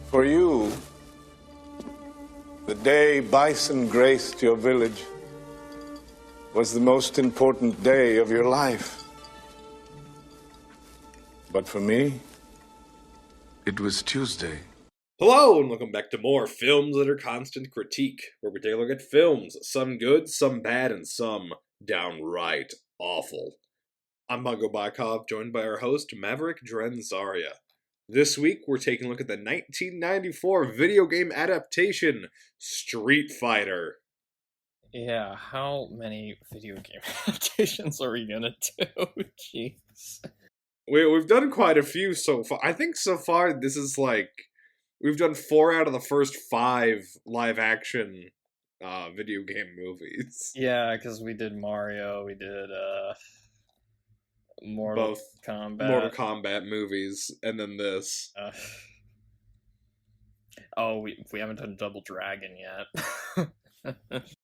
For you, the day bison graced your village was the most important day of your life. But for me, it was Tuesday. Hello, and welcome back to more Films Under Constant Critique, where we take a look at films, some good, some bad, and some downright awful. I'm Bongo Baikov, joined by our host, Maverick, Dren, Zaria. This week, we're taking a look at the 1994 video game adaptation, Street Fighter. Yeah, how many video game adaptations are we gonna do? Jeez. We've done quite a few so far. I think so far this is we've done 4 out of the first 5 live-action video game movies. Yeah, because we did Mario, we did Mortal Kombat movies, and then this. We haven't done Double Dragon yet.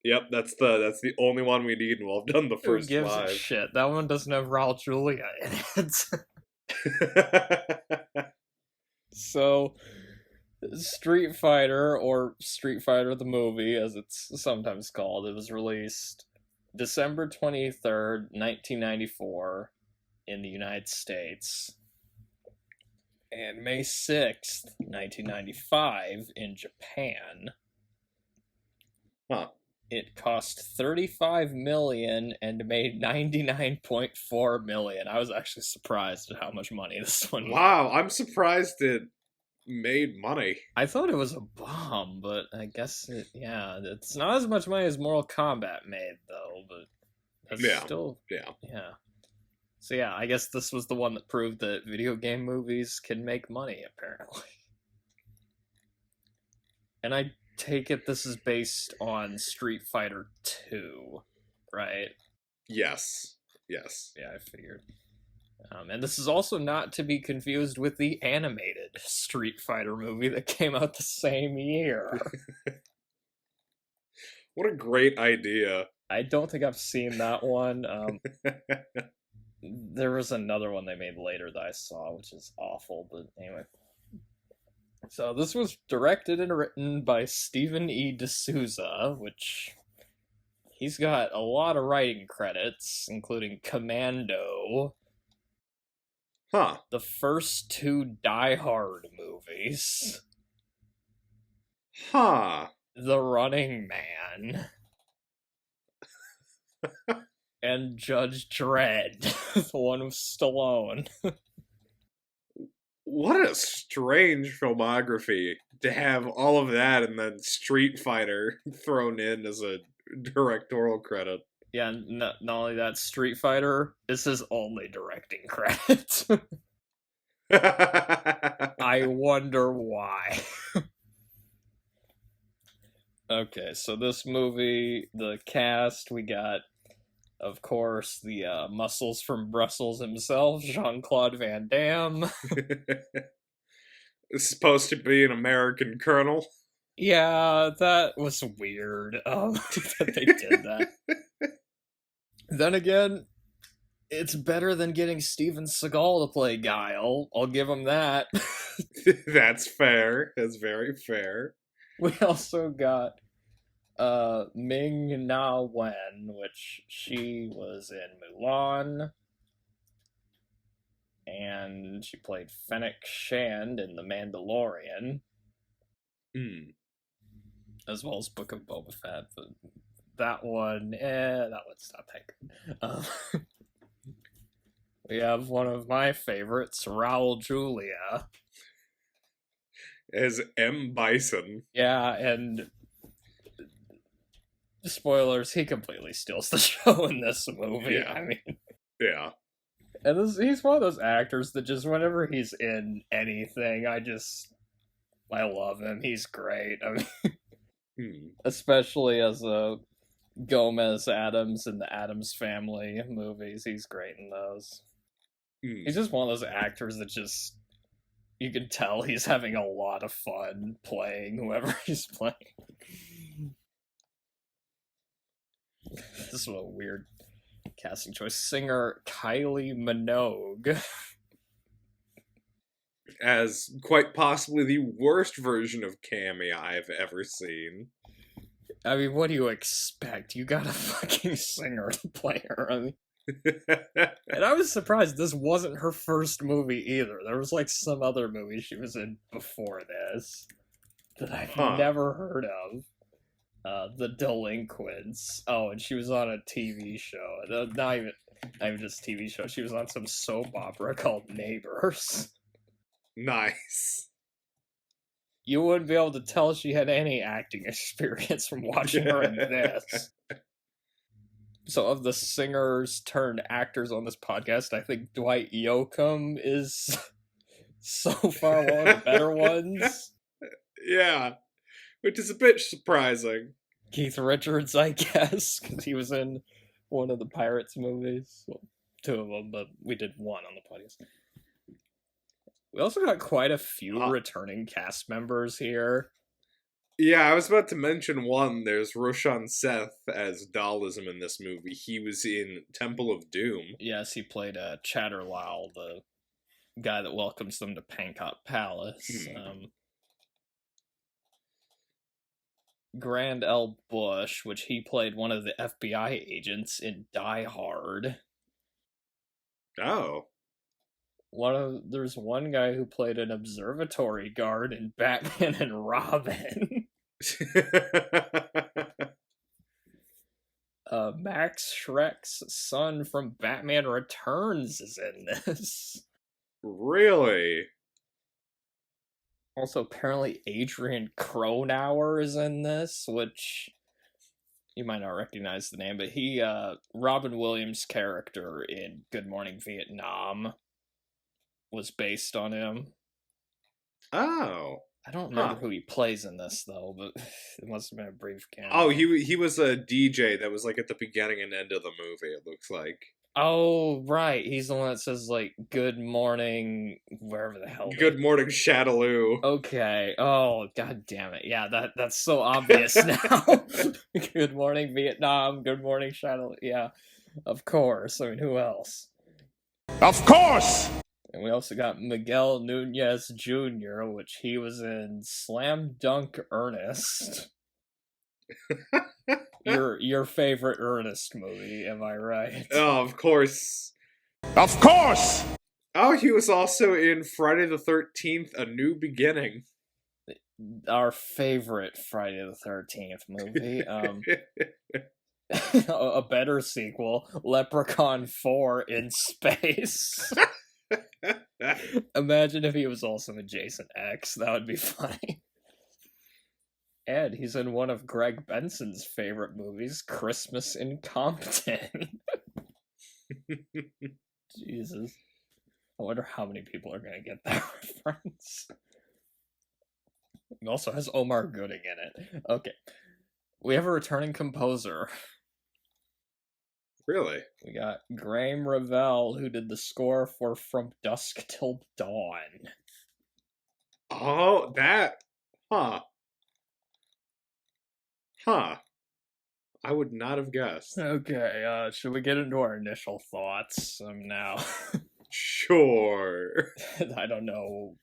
Yep, that's the only one we need, and we'll have done the first 5. Who gives a shit? That one doesn't have Raul Julia in it. So, Street Fighter, or Street Fighter the movie, as it's sometimes called, it was released December 23rd, 1994 in the United States, and May 6th, 1995 in Japan. Huh. It cost $35 million and made $99.4 million. I was actually surprised at how much money this one made. Wow, I'm surprised it made money. I thought it was a bomb, but I guess it's not as much money as Mortal Kombat made, though, but that's still... Yeah. So yeah, I guess this was the one that proved that video game movies can make money, apparently. And I take it this is based on Street Fighter 2, right? Yes. Yeah, I figured. And this is also not to be confused with the animated Street Fighter movie that came out the same year. What a great idea. I don't think I've seen that one. There was another one they made later that I saw, which is awful, but anyway. So this was directed and written by Stephen E. D'Souza, which he's got a lot of writing credits, including Commando, the first 2 Die Hard movies, The Running Man, and Judge Dredd, the one with Stallone. What a strange filmography to have all of that and then Street Fighter thrown in as a directorial credit. Yeah, not only that, Street Fighter is his only directing credit. I wonder why. Okay, so this movie, the cast, we got, of course, the muscles from Brussels himself, Jean-Claude Van Damme. It's supposed to be an American colonel. Yeah, that was weird that they did that. Then again, it's better than getting Steven Seagal to play Guile. I'll give him that. That's fair. That's very fair. We also got Ming-Na Wen, which she was in Mulan, and she played Fennec Shand in The Mandalorian, as well as Book of Boba Fett, but that one's not that good. We have one of my favorites, Raul Julia, as M. Bison. Yeah, and spoilers, he completely steals the show in this movie. Yeah. I mean, yeah. And he's one of those actors that just, whenever he's in anything, I love him. He's great. I mean, especially as a Gomez Addams in the Addams Family movies. He's great in those. He's just one of those actors that just, you can tell he's having a lot of fun playing whoever he's playing. This is a weird casting choice. Singer Kylie Minogue. as quite possibly the worst version of Cammy I've ever seen. I mean, what do you expect? You got a fucking singer to play her. I mean, and I was surprised this wasn't her first movie either. There was like some other movie she was in before this that I've never heard of. The Delinquents. Oh, and she was on a TV show. Not even just TV show. She was on some soap opera called Neighbors. Nice. You wouldn't be able to tell she had any acting experience from watching her in this. So of the singers turned actors on this podcast, I think Dwight Yoakam is so far one of the better ones. Yeah, which is a bit surprising. Keith Richards, I guess, because he was in one of the Pirates movies. Well, 2 of them, but we did 1 on the podcast. We also got quite a few returning cast members here. Yeah, I was about to mention one. There's Roshan Seth as Dalism in this movie. He was in Temple of Doom. Yes, he played Chatterlal, the guy that welcomes them to Pankot Palace. Grand L. Bush, which he played one of the FBI agents in Die Hard. Oh. There's one guy who played an observatory guard in Batman and Robin. Max Schreck's son from Batman Returns is in this. Really? Also, apparently Adrian Cronauer is in this, which you might not recognize the name, but he, Robin Williams' character in Good Morning Vietnam was based on him. Oh. I don't remember who he plays in this, though, but it must have been a brief cameo. Oh, he was a DJ that was, like, at the beginning and end of the movie, it looks like. Oh, right. He's the one that says, like, good morning, wherever the hell. Good morning, Shadaloo. Okay. Oh, god damn it. Yeah, that's so obvious now. Good morning, Vietnam. Good morning, Shadaloo. Yeah, of course. I mean, who else? Of course! And we also got Miguel Nunez Jr., which he was in Slam Dunk Ernest. Your favorite Ernest movie, am I right? Oh, of course. Of course! Oh, he was also in Friday the 13th, A New Beginning. Our favorite Friday the 13th movie. A better sequel, Leprechaun 4 in Space. Imagine if he was also in Jason X. That would be funny. And he's in one of Greg Benson's favorite movies, Christmas in Compton. Jesus. I wonder how many people are going to get that reference. It also has Omar Gooding in it. Okay. We have a returning composer. Really? We got Graham Revell, who did the score for From Dusk Till Dawn. Oh, that... Huh. I would not have guessed. Okay, should we get into our initial thoughts now? Sure. I don't know.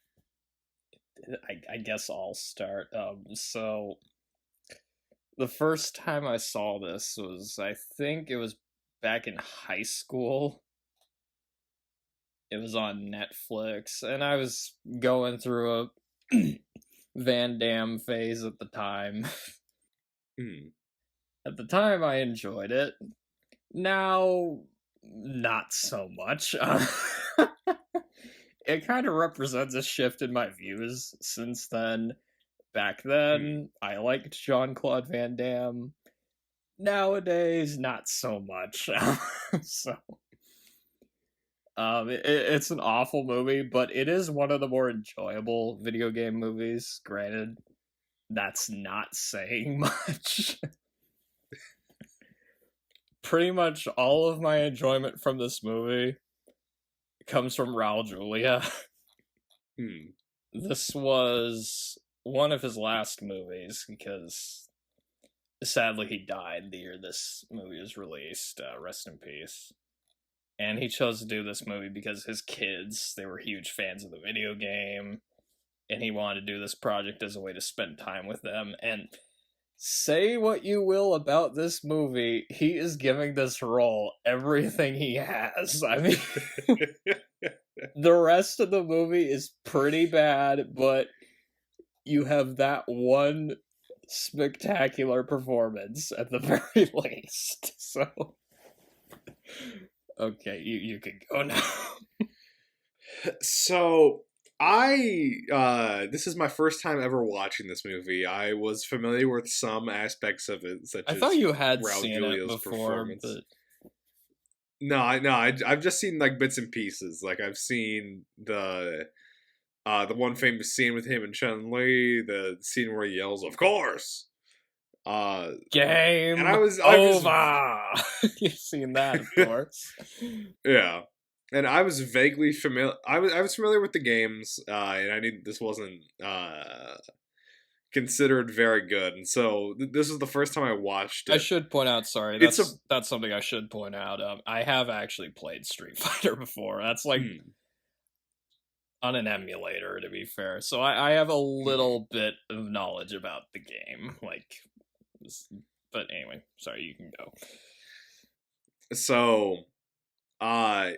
I guess I'll start. So, the first time I saw this was, I think it was back in high school. It was on Netflix, and I was going through a Van Damme phase at the time. At the time, I enjoyed it. Now, not so much. It kind of represents a shift in my views since then. Back then, I liked Jean-Claude Van Damme. Nowadays, not so much. It's an awful movie, but it is one of the more enjoyable video game movies. Granted, that's not saying much. Pretty much all of my enjoyment from this movie comes from Raul Julia. This was one of his last movies because sadly he died the year this movie was released. Rest in peace. And he chose to do this movie because his kids, they were huge fans of the video game, and he wanted to do this project as a way to spend time with them. And say what you will about this movie, he is giving this role everything he has. I mean, the rest of the movie is pretty bad, but you have that one spectacular performance at the very least. So, okay, you can go now. So, this is my first time ever watching this movie. I was familiar with some aspects of it, such as I thought you had Raul seen Julia's it before, performance. but I've just seen like bits and pieces. Like I've seen the one famous scene with him and Chun-Li, the scene where he yells, "Of course!" Game and I was over! You've seen that, of course. Yeah. And I was vaguely familiar. I was familiar with the games, and I knew this wasn't considered very good. And so this is the first time I watched it. I should point out, sorry, that's something I should point out. I have actually played Street Fighter before. That's like on an emulator, to be fair. So I have a little bit of knowledge about the game. But anyway, sorry, you can go. So, I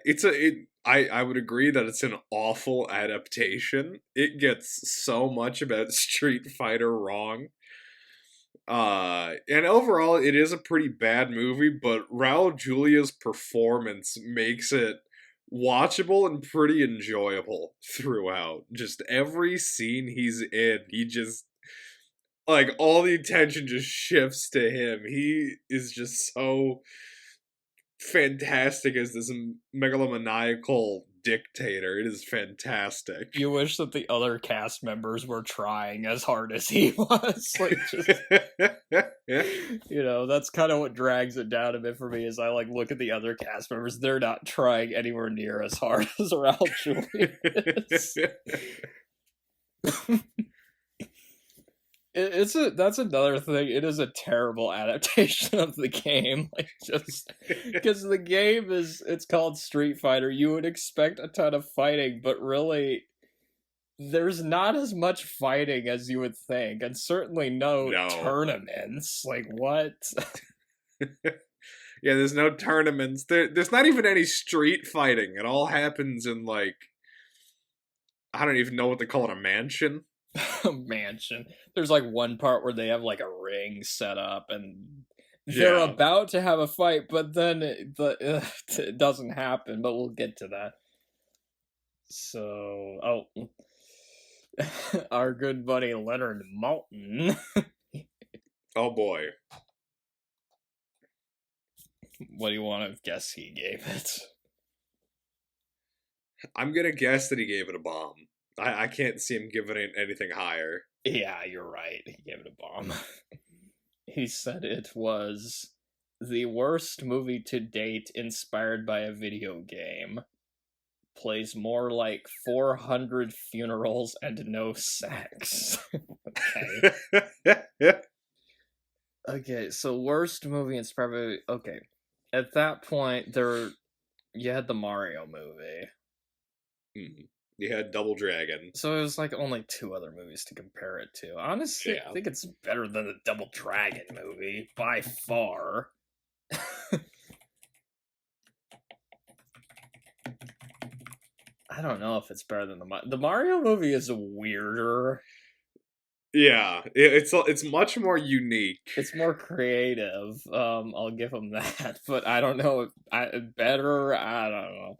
would agree that it's an awful adaptation. It gets so much about Street Fighter wrong. And overall, it is a pretty bad movie, but Raul Julia's performance makes it watchable and pretty enjoyable throughout. Just every scene he's in, he just, like, all the attention just shifts to him. He is just so fantastic as this megalomaniacal dictator. It is fantastic. You wish that the other cast members were trying as hard as he was. Like, just, you know, that's kind of what drags it down a bit for me. Is I like look at the other cast members; they're not trying anywhere near as hard as Raul Julia is. That's another thing. It is a terrible adaptation of the game. Like, just because the game it's called Street Fighter, you would expect a ton of fighting, but really, there's not as much fighting as you would think, and certainly no tournaments. Like, what? Yeah, there's no tournaments. There's not even any street fighting. It all happens in, like, I don't even know what they call it, a mansion. A mansion. There's like one part where they have like a ring set up and they're about to have a fight, but then it doesn't happen, but we'll get to that. So, our good buddy Leonard Maltin. Oh boy. What do you want to guess he gave it? I'm gonna guess that he gave it a bomb. I can't see him giving it anything higher. Yeah, you're right. He gave it a bomb. He said it was the worst movie to date inspired by a video game. Plays more like 400 funerals and no sex. Okay. Okay, so worst movie inspired by... Okay. At that point, you had the Mario movie. You had Double Dragon. So it was like only two other movies to compare it to. Honestly, I think it's better than the Double Dragon movie, by far. I don't know if it's better than the Mario movie is weirder. Yeah, it's much more unique. It's more creative. I'll give them that, but I don't know if better. I don't know.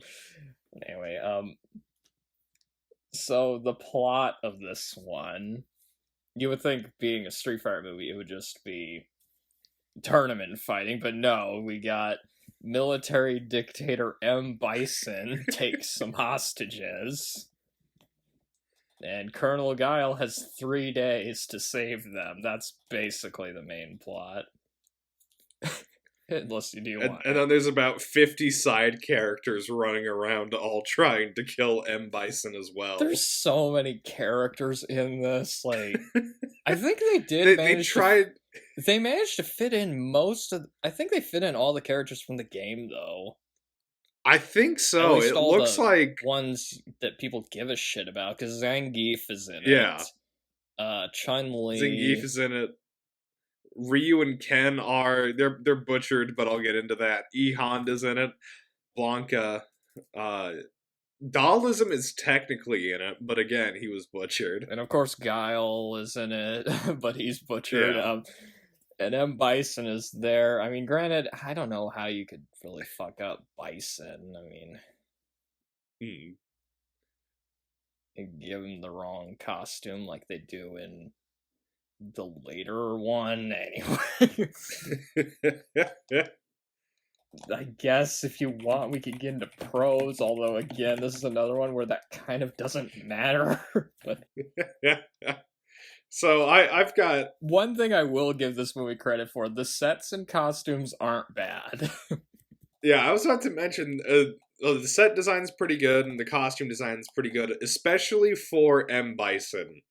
Anyway, so the plot of this one, you would think being a Street Fighter movie, it would just be tournament fighting, but no, we got military dictator M. Bison takes some hostages, and Colonel Guile has 3 days to save them. That's basically the main plot. Unless you do want. And then there's about 50 side characters running around all trying to kill M. Bison as well. There's so many characters in this. Like, I think they did they managed to fit in most of... I think they fit in all the characters from the game, though. I think At so. least It all looks the like ones that people give a shit about, because Zangief is in yeah. it. Chun-Li. Zangief is in it. Ryu and Ken are they're butchered, but I'll get into that. E Honda's in it. Blanca. Daalism is technically in it, but again, he was butchered. And of course Guile is in it, but he's butchered. Yeah. And M. Bison is there. I mean, granted, I don't know how you could really fuck up Bison. I mean, give him the wrong costume like they do in the later one. Anyway. I guess if you want, we could get into pros, although again, this is another one where that kind of doesn't matter. But so I've got one thing I will give this movie credit for: the sets and costumes aren't bad. Yeah, I was about to mention the set design's pretty good and the costume design's pretty good, especially for M. Bison.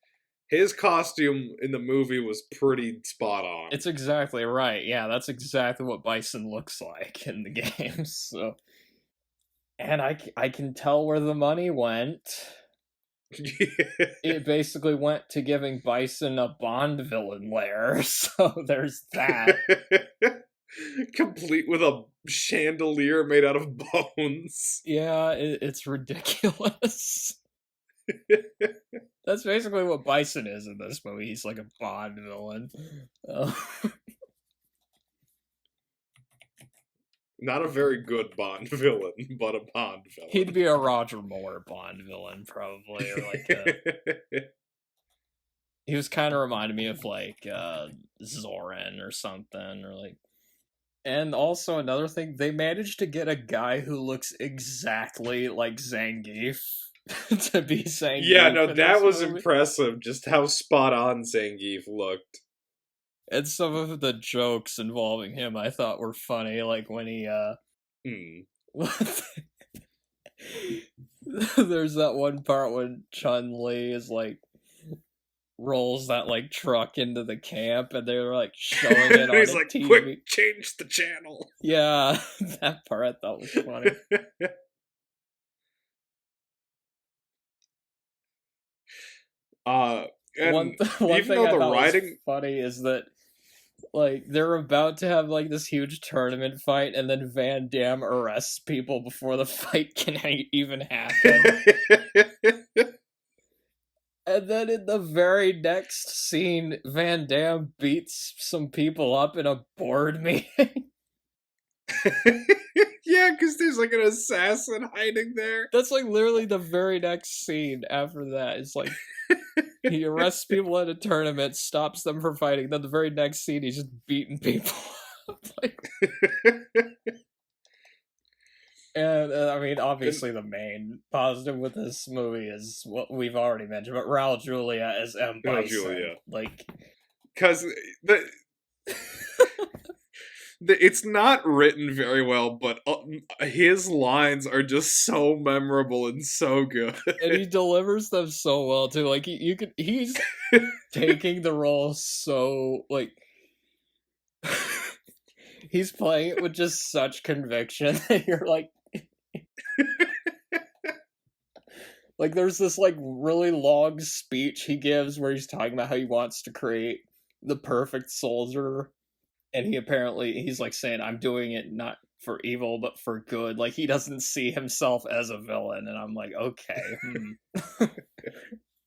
His costume in the movie was pretty spot on. It's exactly right. Yeah, that's exactly what Bison looks like in the game. So, and I can tell where the money went. It basically went to giving Bison a Bond villain lair. So there's that. Complete with a chandelier made out of bones. Yeah, it's ridiculous. That's basically what Bison is in this movie. He's like a Bond villain. Not a very good Bond villain, but a Bond villain. He'd be a Roger Moore Bond villain, probably. Or like he was kind of reminded me of like Zoran or something, or like. And also another thing, they managed to get a guy who looks exactly like Zangief to be Zangief. Yeah, no, that was movie. Impressive. Just how spot on Zangief looked. And some of the jokes involving him I thought were funny, like when he there's that one part when Chun-Li is like rolls that like truck into the camp and they're like showing it on he's like, TV. Quick, change the channel. Yeah, that part I thought was funny. And one even thing though I the thought writing was funny is that like they're about to have like this huge tournament fight, and then Van Damme arrests people before the fight can even happen. And then in the very next scene, Van Damme beats some people up in a board meeting. Yeah, because there's like an assassin hiding there. That's like literally the very next scene after that. It's like he arrests people at a tournament, stops them from fighting. Then the very next scene, he's just beating people up. Like... And I mean, obviously, the main positive with this movie is what we've already mentioned, but Raul Julia as M. Bison. Julia. Like, because it's not written very well, but his lines are just so memorable and so good. And he delivers them so well too. Like he's taking the role so like he's playing it with just such conviction that you're like like there's this like really long speech he gives where he's talking about how he wants to create the perfect soldier, and he's like saying, I'm doing it not for evil but for good. Like he doesn't see himself as a villain, and I'm like, okay.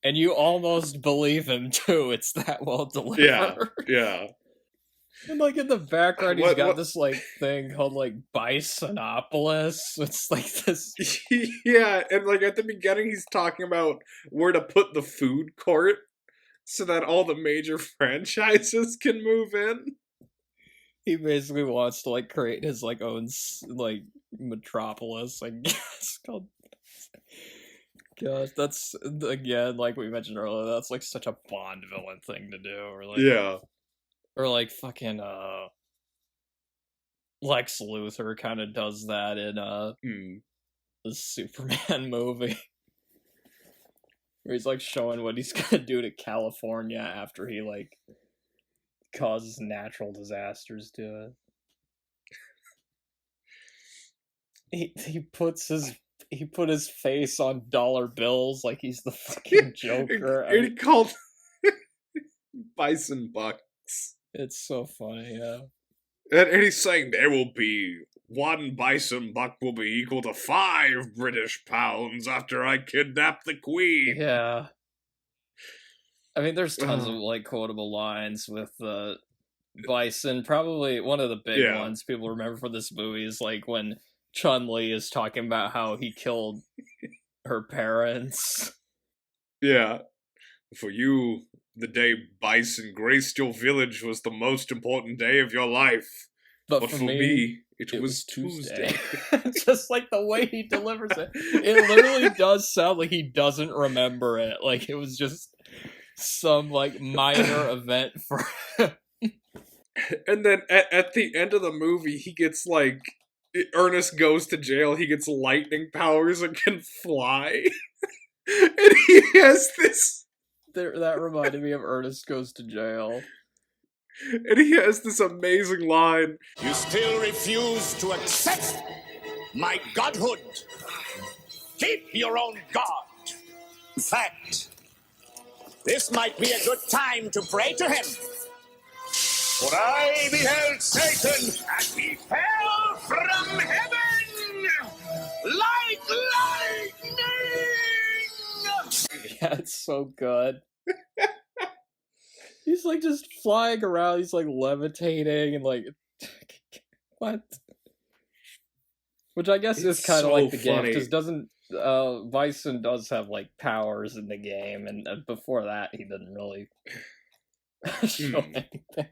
And you almost believe him too. It's that well delivered. Yeah. And like in the background, he's got this like thing called like Bisonopolis. It's like this. Yeah, and like at the beginning, he's talking about where to put the food court so that all the major franchises can move in. He basically wants to like create his like own like metropolis, I guess. Called. Gosh, that's again like we mentioned earlier. That's like such a Bond villain thing to do, or like yeah. Or like fucking Lex Luthor kind of does that in the Superman movie. Where he's like showing what he's gonna do to California after he like causes natural disasters to it. he put his face on dollar bills like he's the fucking Joker. He called Bison bucks. It's so funny, yeah. And he's saying there will be 1 bison buck will be equal to 5 British pounds after I kidnap the Queen. Yeah. I mean, there's tons of, like, quotable lines with Bison. Probably one of the big ones people remember for this movie is, like, when Chun-Li is talking about how he killed her parents. Yeah. For you, the day Bison graced your village was the most important day of your life. But for me, it was Tuesday. Just like the way he delivers it. It literally does sound like he doesn't remember it. Like, it was just some, like, minor event for him. And then at the end of the movie, he gets, like, Ernest goes to jail, he gets lightning powers and can fly. And he has this... That reminded me of Ernest Goes to Jail. And he has this amazing line. You still refuse to accept my godhood. Keep your own god. In fact, this might be a good time to pray to him. For I beheld Satan as he fell from heaven like lightning. Yeah, it's so good. He's like just flying around, he's like levitating and like what? Which I guess is kind of so like the game, funny. because doesn't Bison does have like powers in the game, and before that he didn't really show anything.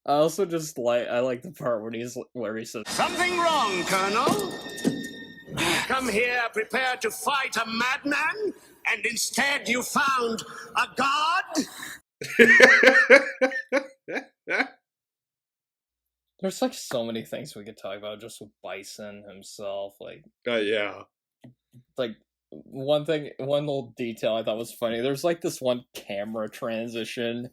I also just I like the part where he says Something wrong, Colonel? Come here prepared to fight a madman, and instead you found a god? there's like so many things we could talk about just with Bison himself, like yeah. like one little detail I thought was funny. There's like this one camera transition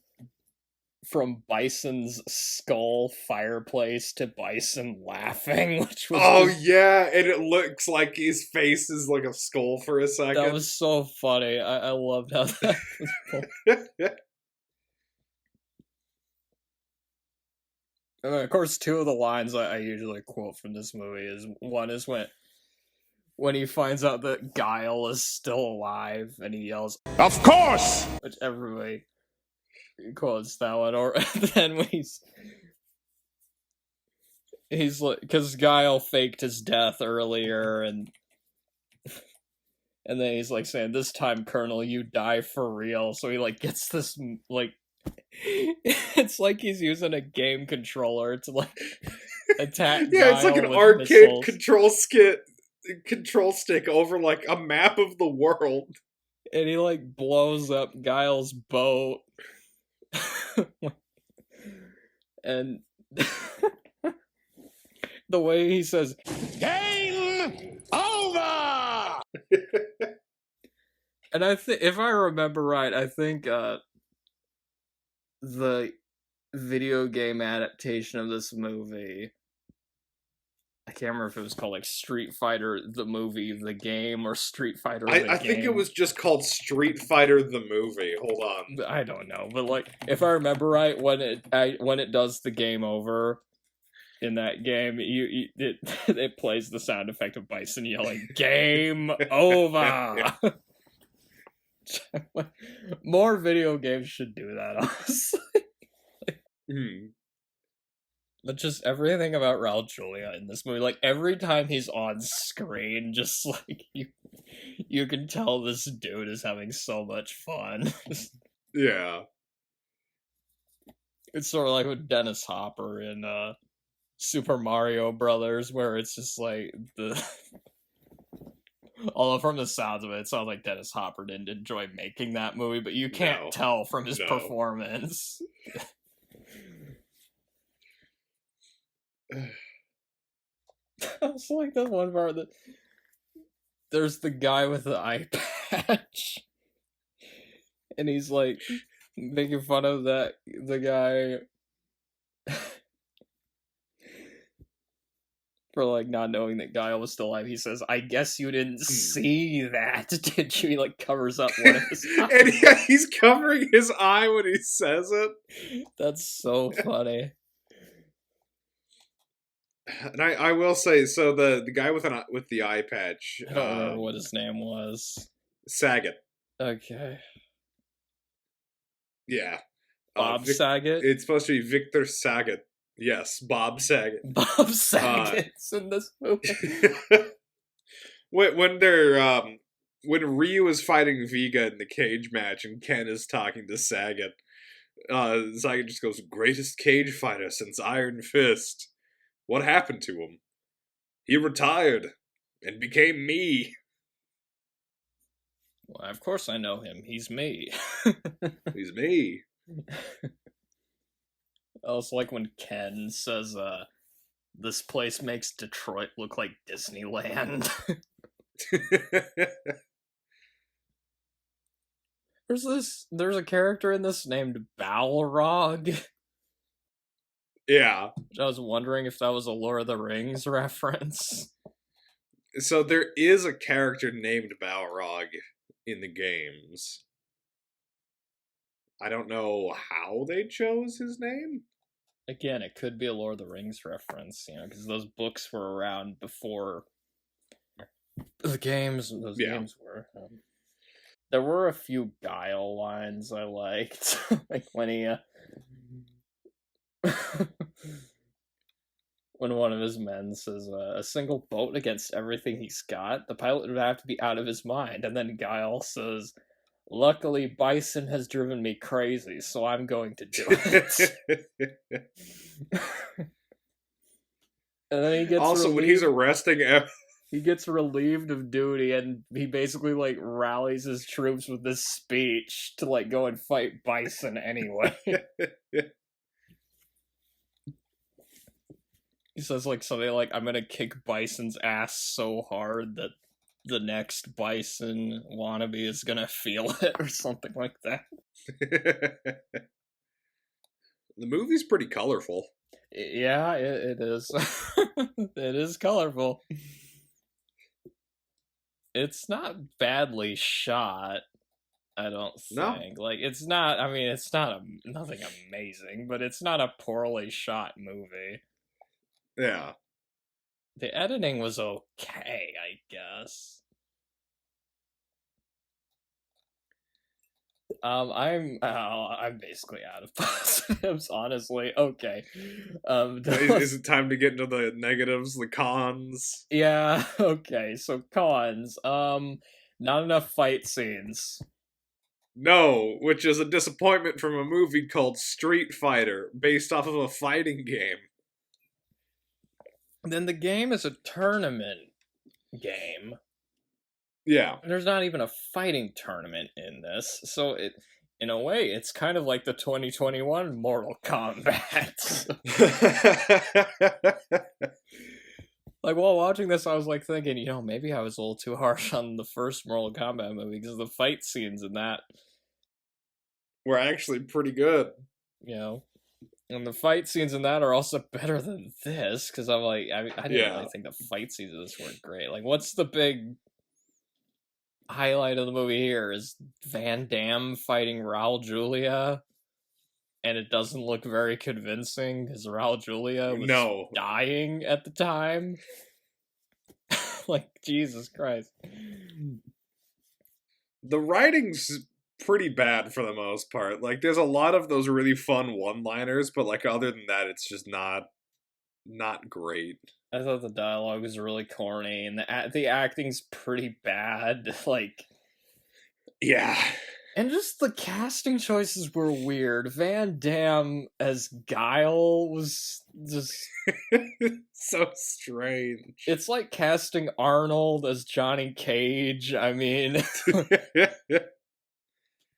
from Bison's skull fireplace to Bison laughing, which was yeah, and it looks like his face is like a skull for a second. that was so funny. I loved how that was And then, of course, two of the lines I usually quote from this movie is when he finds out that Guile is still alive and he yells, Of course! which everybody quotes that one, or then when he's like, because Guile faked his death earlier, and then he's like saying, "This time, Colonel, you die for real." So he like gets this like, it's like he's using a game controller to like attack. Yeah, it's like an arcade control stick over like a map of the world, and he like blows up Guile's boat. And the way he says Game over! And I think, if I remember right, I think the video game adaptation of this movie, I can't remember if it was called like Street Fighter the movie, the game, or Street Fighter the game. I think it was just called Street Fighter the movie. Hold on. I don't know, but like if I remember right, when it does the game over in that game, it plays the sound effect of Bison yelling "Game over." More video games should do that, honestly. But just everything about Raul Julia in this movie, like every time he's on screen, just like you can tell this dude is having so much fun. Yeah. It's sort of like with Dennis Hopper in Super Mario Brothers, where it's just like although from the sounds of it, it sounds like Dennis Hopper didn't enjoy making that movie, but you can't tell from his performance. It's like that one part that there's the guy with the eye patch, and he's like making fun of the guy for like not knowing that Guile was still alive. He says, "I guess you didn't see that, did you?" He like covers up one of his eyes. And yeah, he's covering his eye when he says it. That's so funny. And I will say, so the guy with the eye patch, I don't remember what his name was. Saget. Okay. Yeah. Bob Saget? It's supposed to be Victor Saget. Yes, Bob Saget. Bob Saget's in this movie. when Ryu is fighting Vega in the cage match and Ken is talking to Saget, Saget just goes, "Greatest cage fighter since Iron Fist. What happened to him? He retired and became me." Well, of course I know him. He's me. He's me. Also, like when Ken says, "This place makes Detroit look like Disneyland." There's a character in this named Balrog. Yeah. I was wondering if that was a Lord of the Rings reference. So there is a character named Balrog in the games. I don't know how they chose his name. Again, it could be a Lord of the Rings reference, because those books were around before the games. Those games were. There were a few Guile lines I liked, like when he, when one of his men says, "A single boat against everything he's got, the pilot would have to be out of his mind," and then Guile says, "Luckily, Bison has driven me crazy, so I'm going to do it." And then he gets also relieved. When he's arresting he gets relieved of duty, and he basically like rallies his troops with this speech to like go and fight Bison anyway. He says like something like, "I'm gonna kick Bison's ass so hard that the next Bison wannabe is gonna feel it," or something like that. The movie's pretty colorful. Yeah, it is. It is colorful. It's not badly shot, I don't think. No. Like, it's not, I mean, it's not nothing amazing, but it's not a poorly shot movie. Yeah. The editing was okay, I guess. I'm basically out of positives, honestly. Okay. Is it time to get into the negatives, the cons? Yeah, okay. So cons. Not enough fight scenes. No, which is a disappointment from a movie called Street Fighter, based off of a fighting game. Then the game is a tournament game. Yeah. There's not even a fighting tournament in this, so in a way, it's kind of like the 2021 Mortal Kombat. Like, while watching this, I was like thinking, maybe I was a little too harsh on the first Mortal Kombat movie, because the fight scenes in that were actually pretty good. And the fight scenes in that are also better than this, because I'm like, I didn't really think the fight scenes of this were great. Like, what's the big highlight of the movie here is Van Damme fighting Raul Julia, and it doesn't look very convincing because Raul Julia was dying at the time. Like, Jesus Christ. The writing's pretty bad for the most part. Like, there's a lot of those really fun one-liners, but like other than that, it's just not great. I thought the dialogue was really corny, and the acting's pretty bad. Like, yeah. And just the casting choices were weird. Van Damme as Guile was just so strange. It's like casting Arnold as Johnny Cage. I mean,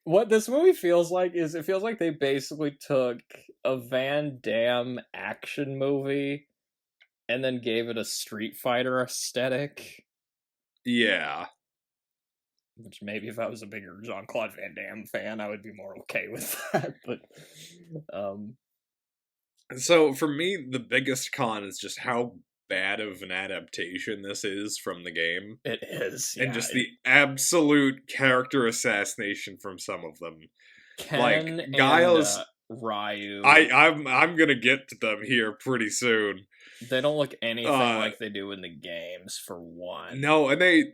what this movie feels like is it feels like they basically took a Van Damme action movie and then gave it a Street Fighter aesthetic. Yeah. Which maybe if I was a bigger Jean-Claude Van Damme fan, I would be more okay with that. But, So for me, the biggest con is just how bad of an adaptation this is from the game. It is, and just the absolute character assassination from some of them. Ken like Giles, and Ryu. I'm gonna get to them here pretty soon. They don't look anything like they do in the games, for one. No, and they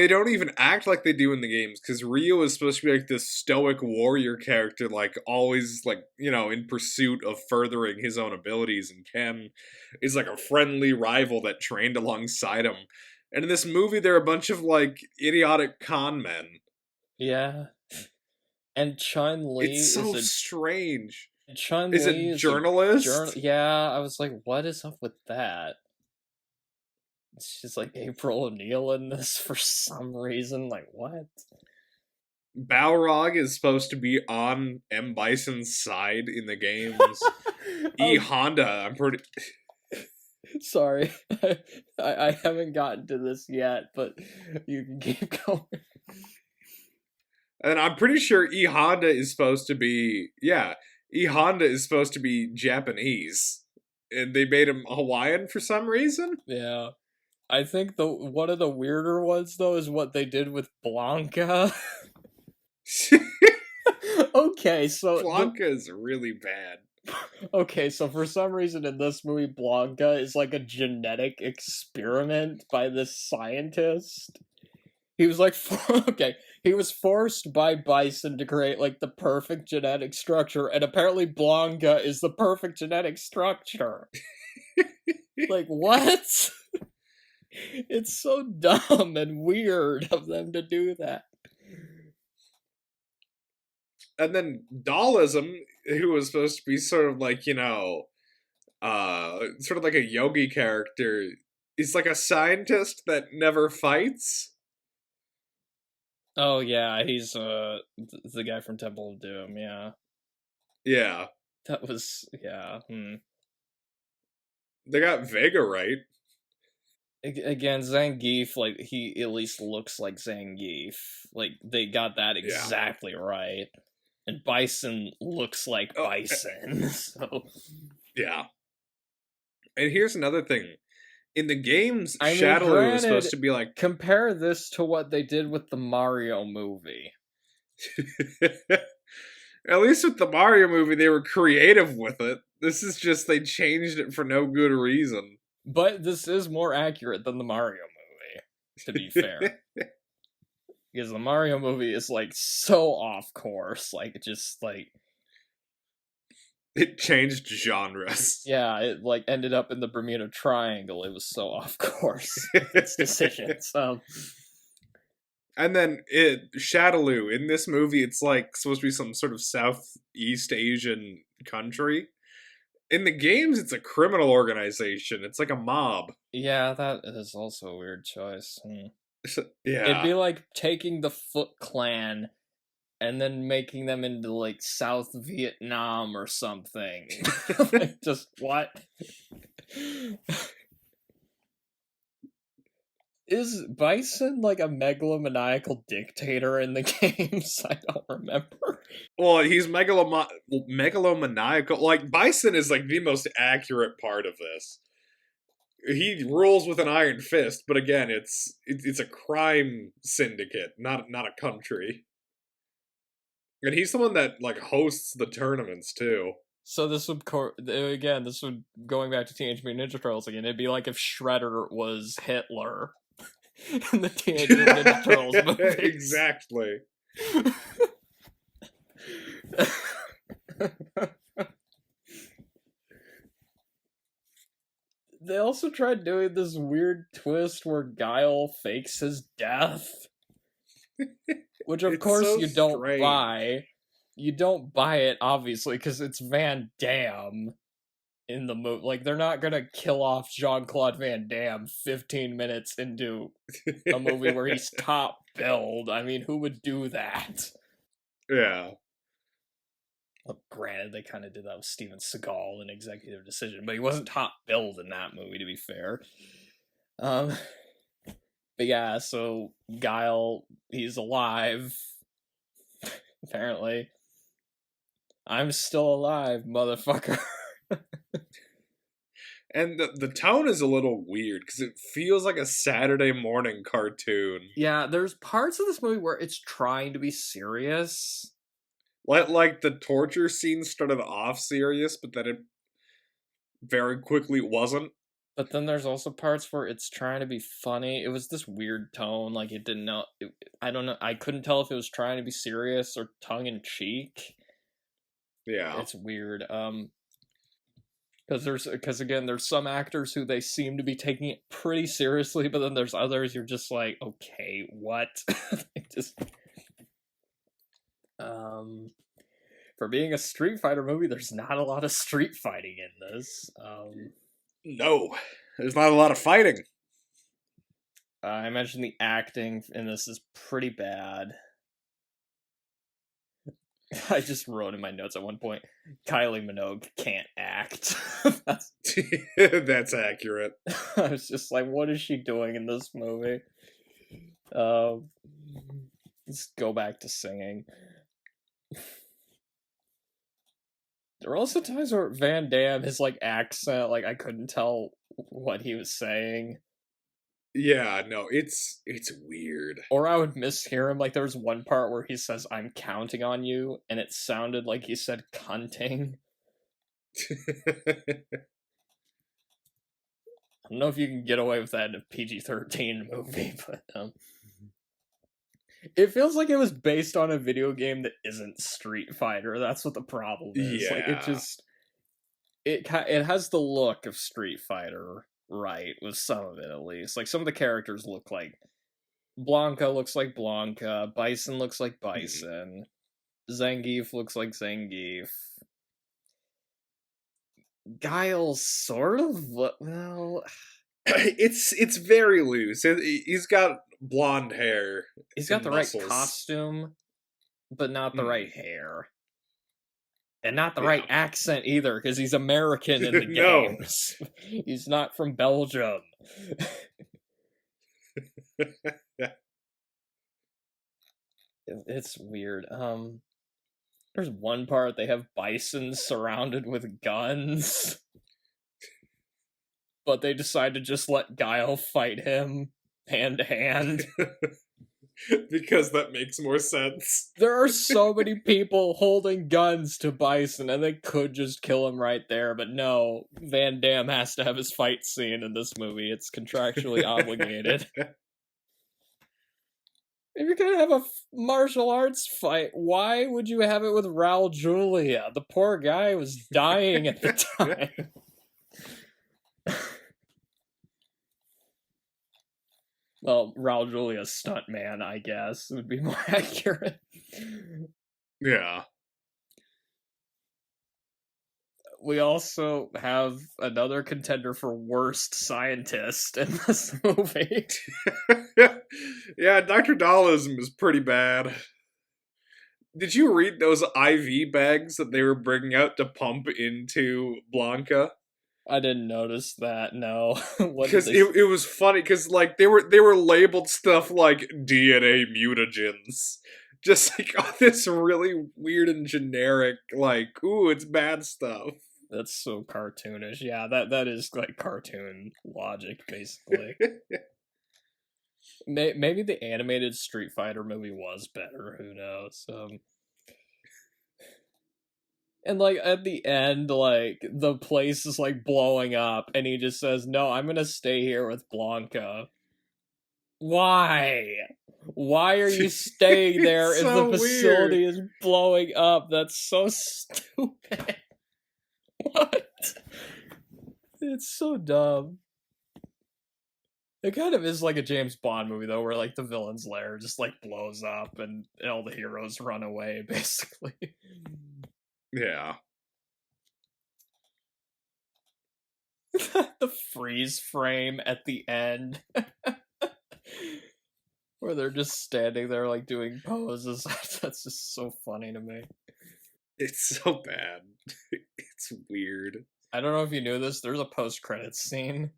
don't even act like they do in the games, because Ryu is supposed to be like this stoic warrior character, like always like, you know, in pursuit of furthering his own abilities, and Ken is like a friendly rival that trained alongside him. And in this movie, they're a bunch of like idiotic con men. Yeah. And Chun-Li is so strange. Chun-Li is a journalist? Yeah, I was like, what is up with that? She's like April O'Neil in this for some reason. Like, what? Balrog is supposed to be on M. Bison's side in the games. E. Honda, I'm pretty... Sorry. I haven't gotten to this yet, but you can keep going. And I'm pretty sure E. Honda is supposed to be... Yeah, E. Honda is supposed to be Japanese. And they made him Hawaiian for some reason? Yeah. I think one of the weirder ones, though, is what they did with Blanca. Okay, so... Blanca is really bad. Okay, so for some reason in this movie, Blanca is like a genetic experiment by this scientist. He was like, okay, he was forced by Bison to create like the perfect genetic structure, and apparently Blanca is the perfect genetic structure. Like, what? It's so dumb and weird of them to do that. And then Daalism, who was supposed to be sort of like, you know, sort of like a yogi character, is like a scientist that never fights. Oh yeah, he's the guy from Temple of Doom, yeah. Yeah. That was, yeah. They got Vega right. Again, Zangief, like, he at least looks like Zangief. Like, they got that exactly right. And Bison looks like Bison, so... Yeah. And here's another thing. In the games, Shadowloo is supposed to be like... Compare this to what they did with the Mario movie. At least with the Mario movie, they were creative with it. This is just, they changed it for no good reason. But this is more accurate than the Mario movie, to be fair. Because the Mario movie is, like, so off course. Like, just, like... It changed genres. Yeah, it, like, ended up in the Bermuda Triangle. It was so off course. Its decisions. And then Shadowloo, in this movie, it's, like, supposed to be some sort of Southeast Asian country. In the games, it's a criminal organization. It's like a mob. Yeah, that is also a weird choice. Yeah. It'd be like taking the Foot Clan and then making them into, like, South Vietnam or something. Like, just, what? Is Bison, like, a megalomaniacal dictator in the games? I don't remember. Well, he's megalomaniacal. Like, Bison is, like, the most accurate part of this. He rules with an iron fist, but again, it's a crime syndicate, not a country. And he's the one that, like, hosts the tournaments, too. So this would, going back to Teenage Mutant Ninja Turtles again, it'd be like if Shredder was Hitler in the Teenage Mutant Ninja Turtles movie. Exactly. They also tried doing this weird twist where Guile fakes his death. Which, of course, so you don't strange. buy. You don't buy it, obviously, because it's Van Damme in the movie. Like, they're not gonna kill off Jean-Claude Van Damme 15 minutes into a movie where he's top billed. I mean, who would do that? Yeah. Well, granted, they kind of did that with Steven Seagal in Executive Decision, but he wasn't top billed in that movie, to be fair. But yeah, so Guile, he's alive. Apparently. I'm still alive, motherfucker. And the tone is a little weird, because it feels like a Saturday morning cartoon. Yeah, there's parts of this movie where it's trying to be serious. Like the torture scene started off serious, but then it very quickly wasn't. But then there's also parts where it's trying to be funny. It was this weird tone, like it didn't know. I don't know. I couldn't tell if it was trying to be serious or tongue in cheek. Yeah, It's weird. Because again, there's some actors who they seem to be taking it pretty seriously, but then there's others you're just like, okay, what? just for being a Street Fighter movie, there's not a lot of street fighting in this. no, there's not a lot of fighting. I imagine the acting in this is pretty bad. I just wrote in my notes at one point, Kylie Minogue can't act. That's accurate. I was just like, what is she doing in this movie? Let's go back to singing. There were also times where Van Damme, his like accent, like I couldn't tell what he was saying. Yeah, no, it's weird. Or I would mishear him. Like there was one part where he says, "I'm counting on you," and it sounded like he said "cunting." I don't know if you can get away with that in a PG-13 movie, but it feels like it was based on a video game that isn't Street Fighter. That's what the problem is. Yeah. Like it has the look of Street Fighter, right? With some of it at least. Like some of the characters look like Blanca looks like Blanca, Bison looks like Bison, Zangief looks like Zangief. Guile's sort of well. It's very loose. He's got blonde hair. He's got the muscles. right costume, but not the right hair. And not the right accent either, because he's American in the games. He's not from Belgium. It's weird. There's one part they have Bison surrounded with guns. But they decide to just let Guile fight him hand to hand. Because that makes more sense. There are so many people holding guns to Bison, and they could just kill him right there, but no, Van Damme has to have his fight scene in this movie. It's contractually obligated. If you're gonna have a martial arts fight, why would you have it with Raul Julia? The poor guy was dying at the time. Well, Raul Julia's stuntman, I guess, would be more accurate. Yeah. We also have another contender for worst scientist in this movie. Yeah, Dr. Dollism is pretty bad. Did you read those IV bags that they were bringing out to pump into Blanca? I didn't notice that, no. Because it was funny, because like they were labeled stuff like DNA mutagens. Just like all this really weird and generic, like, ooh, it's bad stuff. That's so cartoonish. Yeah, that is like cartoon logic, basically. Maybe the animated Street Fighter movie was better, who knows? And, like, at the end, like, the place is, like, blowing up, and he just says, no, I'm gonna stay here with Blanca. Why? Why are you staying there if the facility is blowing up? That's so stupid. What? It's so dumb. It kind of is like a James Bond movie, though, where, like, the villain's lair just, like, blows up, and all the heroes run away, basically. Yeah. The freeze frame at the end. Where they're just standing there, like, doing poses. That's just so funny to me. It's so bad. It's weird. I don't know if you knew this, there's a post-credits scene.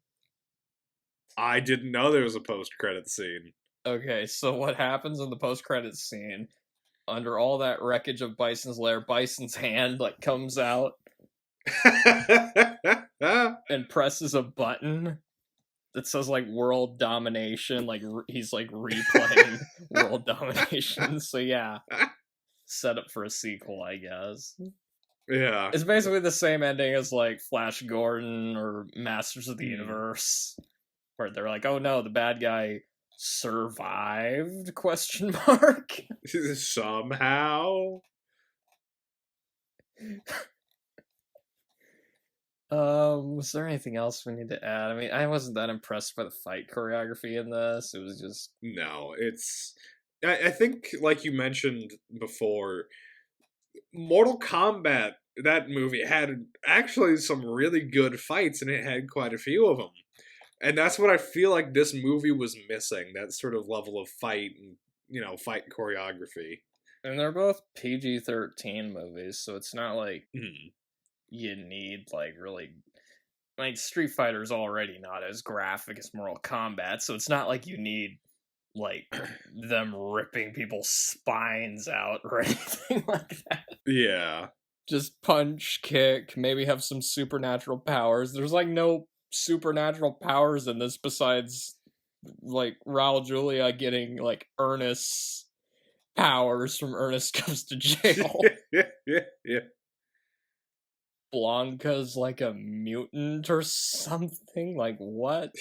I didn't know there was a post-credits scene. Okay, so what happens in the post-credits scene, under all that wreckage of Bison's lair, Bison's hand, like, comes out, and presses a button that says like world domination, like he's like replaying world domination. So yeah, set up for a sequel, I guess. Yeah. It's basically the same ending as like Flash Gordon or Masters of the Universe, where they're like, oh no, the bad guy survived, question mark. Somehow. Was there anything else we need to add? I mean, I wasn't that impressed by the fight choreography in this. It was just... No, it's... I think, like you mentioned before, Mortal Kombat, that movie, had actually some really good fights, and it had quite a few of them. And that's what I feel like this movie was missing, that sort of level of fight and, fight choreography. And they're both PG-13 movies, so it's not like you need, like, really... Like, Street Fighter's already not as graphic as Mortal Kombat, so it's not like you need, like, them ripping people's spines out or anything like that. Yeah. Just punch, kick, maybe have some supernatural powers. There's, like, no supernatural powers in this besides, like, Raul Julia getting, like, Ernest's powers from Ernest Goes to Jail. Yeah. Blanca's like a mutant or something? Like, what?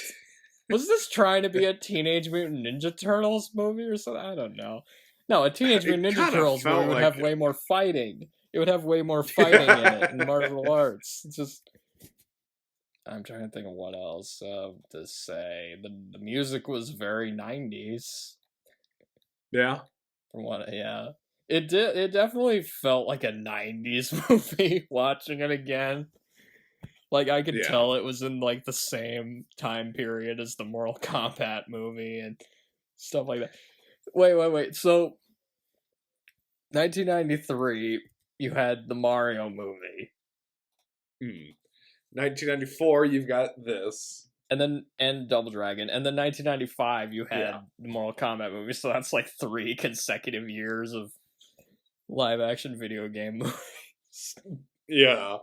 Was this trying to be a Teenage Mutant Ninja Turtles movie or something? I don't know. No, a Teenage Mutant Ninja Turtles movie would have way more fighting. It would have way more fighting in it, in martial arts. It's just... I'm trying to think of what else to say. The music was very 90s. Yeah. From what, yeah. It definitely felt like a 90s movie watching it again. Like, I could tell it was in, like, the same time period as the Mortal Kombat movie and stuff like that. Wait. So, 1993, you had the Mario movie. 1994, you've got this. And Double Dragon. And then 1995, you had the Mortal Kombat movie. So that's like 3 consecutive years of live-action video game movies. Yeah.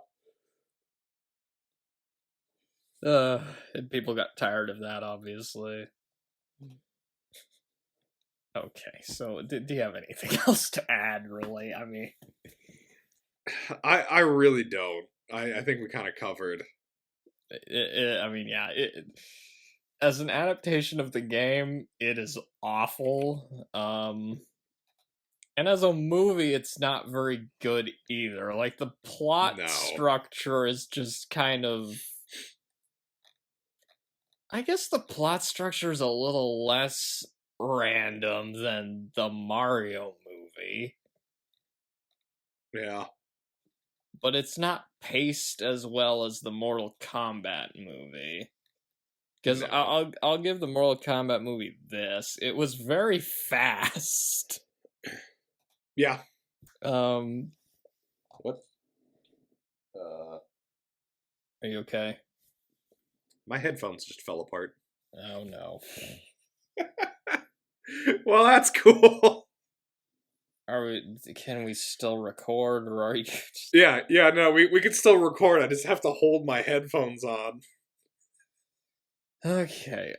And people got tired of that, obviously. Okay, so do you have anything else to add, really? I mean... I really don't. I think we kind of covered. I mean, yeah. As an adaptation of the game, it is awful. And as a movie, it's not very good either. Like, the plot structure is just kind of... I guess the plot structure is a little less random than the Mario movie. Yeah. But it's not paced as well as the Mortal Kombat movie. Because I'll give the Mortal Kombat movie this. It was very fast. Yeah. What? Are you okay? My headphones just fell apart. Oh no. Well, that's cool. Can we still record, or are you just... Yeah, no, we can still record. I just have to hold my headphones on. Okay,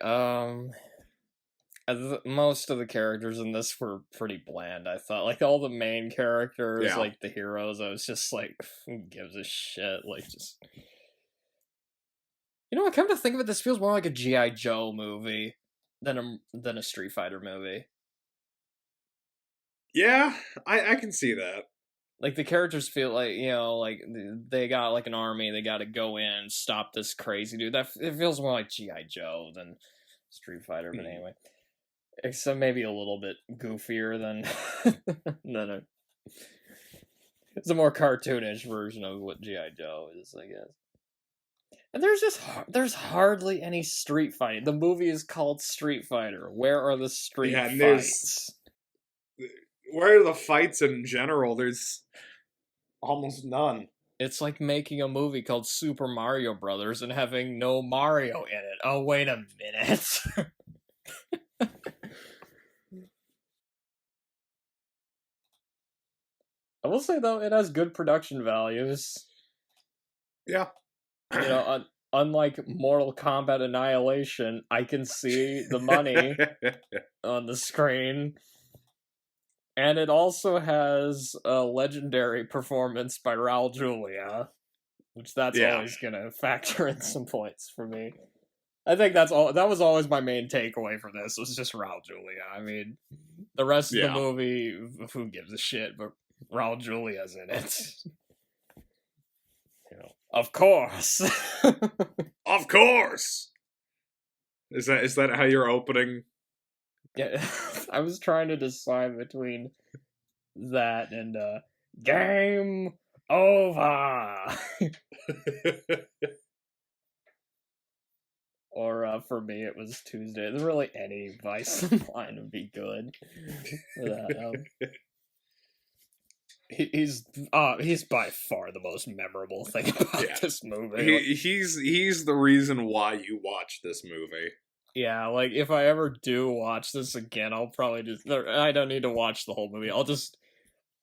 most of the characters in this were pretty bland, I thought. Like, all the main characters, like, the heroes, I was just like, who gives a shit? Like, just... You know what, come to think of it, this feels more like a G.I. Joe movie than a Street Fighter movie. Yeah, I can see that. Like, the characters feel like, you know, like, they got, like, an army, they gotta go in, stop this crazy dude. It feels more like G.I. Joe than Street Fighter, but anyway. Except maybe a little bit goofier than... no. It's a more cartoonish version of what G.I. Joe is, I guess. And there's hardly any street fighting. The movie is called Street Fighter. Where are the street fights? Where are the fights in general? There's almost none. It's like making a movie called Super Mario Brothers and having no Mario in it. Oh, wait a minute. I will say, though, it has good production values. Yeah. You know, unlike Mortal Kombat Annihilation, I can see the money on the screen. And it also has a legendary performance by Raul Julia, which that's always gonna factor in some points for me. I think that was always my main takeaway for this, was just Raul Julia. I mean, the rest of the movie, who gives a shit, but Raul Julia's in it. You know, of course. Of course! Is that how you're opening? Yeah, I was trying to decide between that and Game Over. Or for me, it was Tuesday. There's really any Bison line would be good for that. He's by far the most memorable thing about this movie. He's the reason why you watch this movie. Yeah, like, if I ever do watch this again, I'll probably just... I don't need to watch the whole movie. I'll just...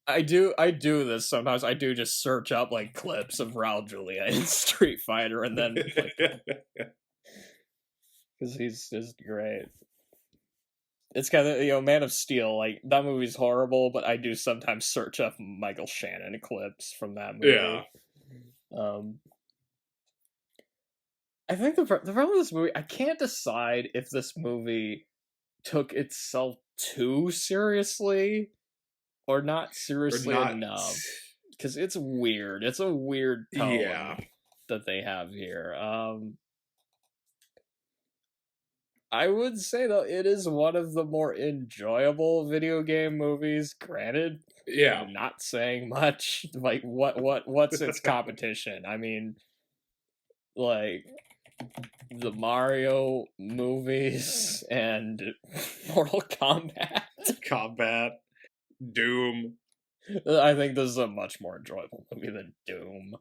I do this sometimes. I do just search up, like, clips of Raul Julia in Street Fighter, and then... Because he's just great. It's kind of, you know, Man of Steel, like, that movie's horrible, but I do sometimes search up Michael Shannon clips from that movie. Yeah. I think the problem with this movie, I can't decide if this movie took itself too seriously or not seriously enough. Because it's weird. It's a weird tone that they have here. I would say, though, it is one of the more enjoyable video game movies. Granted, I'm not saying much. Like, what's its competition? I mean, like, the Mario movies and Mortal Kombat. Doom. I think this is a much more enjoyable movie than Doom.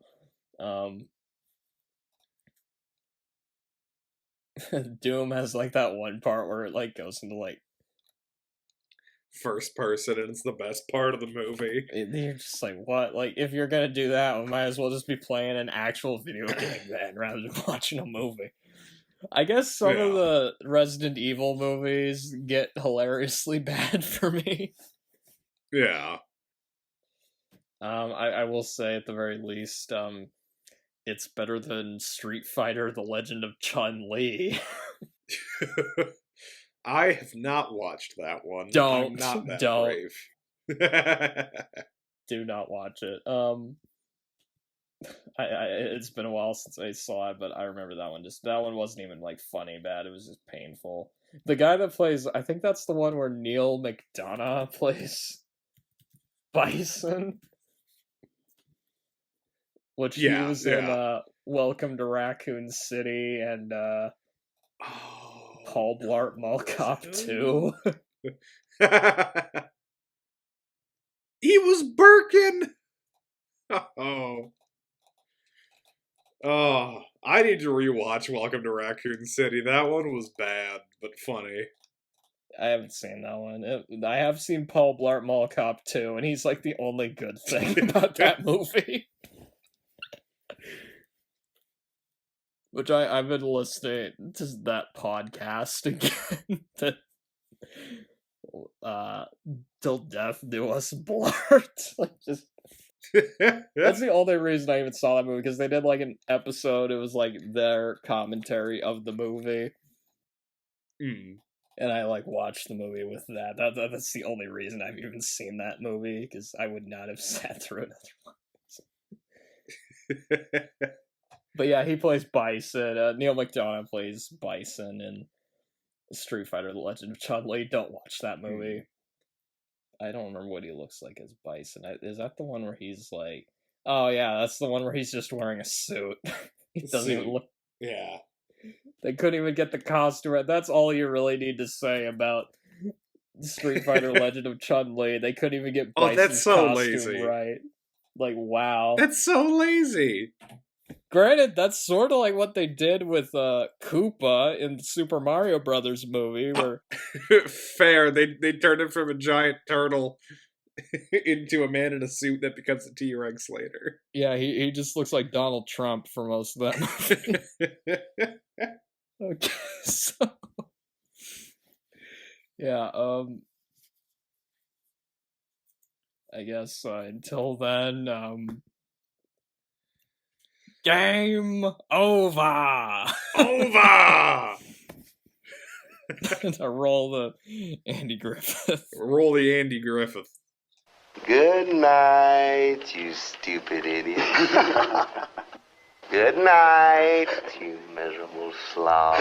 Doom has, like, that one part where it, like, goes into, like, first person, and it's the best part of the movie. You're just like, what? Like, if you're gonna do that, we might as well just be playing an actual video game then, rather than watching a movie. I guess some of the Resident Evil movies get hilariously bad for me. Yeah. I will say, at the very least, it's better than Street Fighter: The Legend of Chun-Li. I have not watched that one. Don't. I'm not that brave. Do not watch it. It's been a while since I saw it, but I remember that one. That one wasn't even, like, funny bad. It was just painful. The guy that plays, I think that's the one where Neil McDonough plays Bison. Which he was in Welcome to Raccoon City and Paul Blart Mall Cop 2. He was Birkin! Oh, I need to rewatch Welcome to Raccoon City. That one was bad, but funny. I haven't seen that one. I have seen Paul Blart Mall Cop 2, and he's, like, the only good thing about that movie. Which I've been listening to that podcast again. Till death do us blurt. Like, just... That's the only reason I even saw that movie, because they did, like, an episode, it was, like, their commentary of the movie. And I, like, watched the movie with that. That's the only reason I've even seen that movie, because I would not have sat through it otherwise. But yeah, he plays Bison. Neil McDonough plays Bison in Street Fighter: The Legend of Chun-Li. Don't watch that movie. I don't remember what he looks like as Bison. Is that the one where he's like... Oh yeah, that's the one where he's just wearing a suit. He doesn't even look... Yeah. They couldn't even get the costume right. That's all you really need to say about Street Fighter: Legend of Chun-Li. They couldn't even get Bison's costume lazy. Right. Like, wow. That's so lazy. Granted, that's sort of like what they did with Koopa in the Super Mario Brothers movie, where... Fair. They turned him from a giant turtle into a man in a suit that becomes a T-Rex later. Yeah, he just looks like Donald Trump for most of that movie. Okay, so yeah, I guess until then, game over. Over. To roll the Andy Griffith. Roll the Andy Griffith. Good night, you stupid idiot. Good night, you miserable slob.